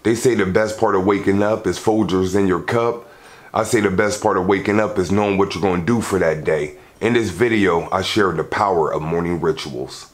They say the best part of waking up is Folgers in your cup. I say the best part of waking up is knowing what you're going to do for that day. In this video, I share the power of morning rituals.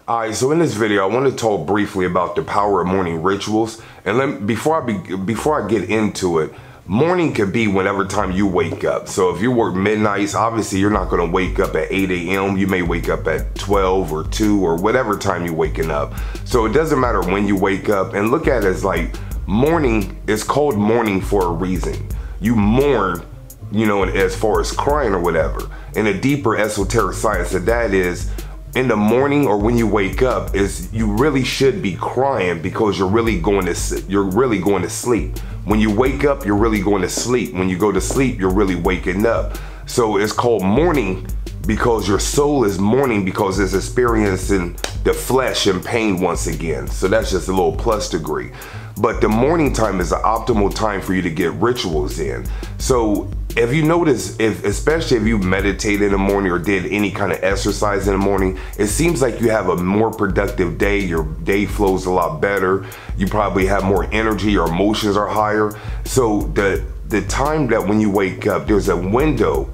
Alright, so in this video, I want to talk briefly about the power of morning rituals. And before I get into it, morning could be whenever time you wake up. So if you work midnights, obviously you're not going to wake up at 8 a.m. You may wake up at 12 or 2 or whatever time you're waking up. So it doesn't matter when you wake up. And look at it as like morning is called morning for a reason. You mourn, you know, as far as crying or whatever. And a deeper esoteric science of that is, in the morning or when you wake up, is you really should be crying because you're really going to sleep. When you wake up, you're really going to sleep. When you go to sleep, you're really waking up. So it's called mourning because your soul is mourning because it's experiencing the flesh and pain once again. So that's just a little plus degree. But the morning time is the optimal time for you to get rituals in. So if you notice, especially if you meditate in the morning or did any kind of exercise in the morning, it seems like you have a more productive day. Your day flows a lot better. You probably have more energy. Your emotions are higher. So the time that when you wake up, there's a window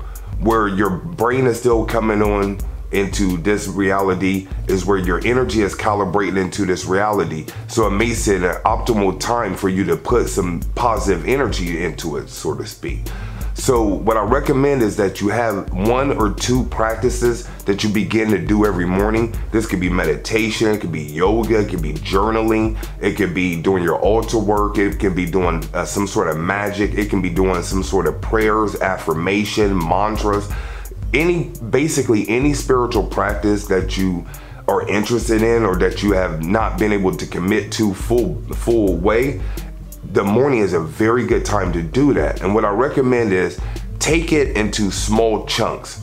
where your brain is still coming on into this reality, is where your energy is calibrated into this reality. So it makes it an optimal time for you to put some positive energy into it, so to speak. So what I recommend is that you have 1 or 2 practices that you begin to do every morning. This could be meditation, it could be yoga, it could be journaling, it could be doing your altar work, it can be doing some sort of magic, it can be doing some sort of prayers, affirmation, mantras, basically any spiritual practice that you are interested in or that you have not been able to commit to full way. The morning is a very good time to do that. And what I recommend is take it into small chunks.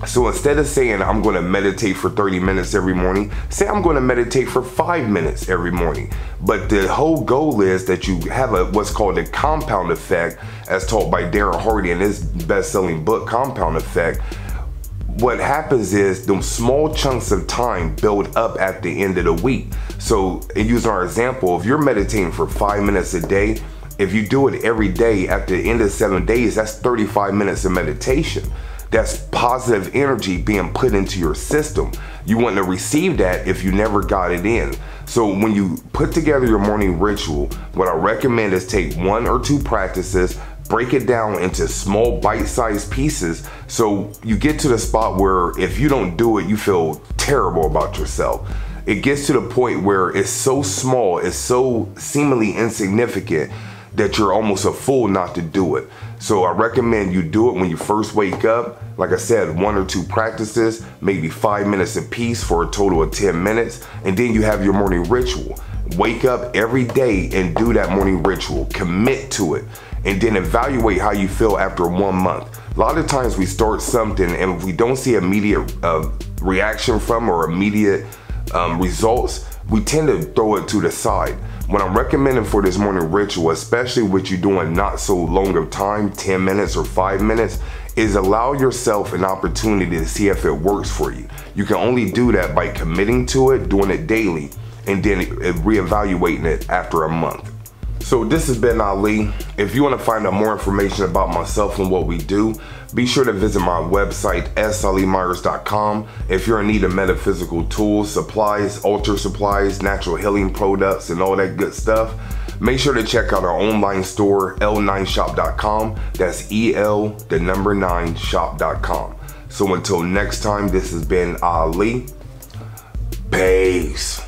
So instead of saying I'm going to meditate for 30 minutes every morning, say I'm going to meditate for 5 minutes every morning. But the whole goal is that you have what's called a compound effect, as taught by Darren in his best-selling book, Compound Effect. What happens is those small chunks of time build up at the end of the week. So using our example, if you're meditating for 5 minutes a day, if you do it every day, at the end of 7 days, that's 35 minutes of meditation. That's positive energy being put into your system. You want to receive that if you never got it in. So when you put together your morning ritual, what I recommend is take 1 or 2 practices, break it down into small bite-sized pieces so you get to the spot where if you don't do it, you feel terrible about yourself. It gets to the point where it's so small, it's so seemingly insignificant that you're almost a fool not to do it. So I recommend you do it when you first wake up. Like I said, 1 or 2 practices, maybe 5 minutes apiece for a total of 10 minutes. And then you have your morning ritual. Wake up every day and do that morning ritual. Commit to it. And then evaluate how you feel after 1 month. A lot of times we start something and if we don't see immediate reaction from or immediate results, we tend to throw it to the side. What I'm recommending for this morning ritual, especially with you doing not so long of time, 10 minutes or 5 minutes, is allow yourself an opportunity to see if it works for you. You can only do that by committing to it, doing it daily, and then reevaluating it after a month. So this has been Ali. If you want to find out more information about myself and what we do, be sure to visit my website, salymyers.com. If you're in need of metaphysical tools, supplies, altar supplies, natural healing products, and all that good stuff, make sure to check out our online store, l9shop.com. That's el9shop.com. So until next time, this has been Ali. Peace.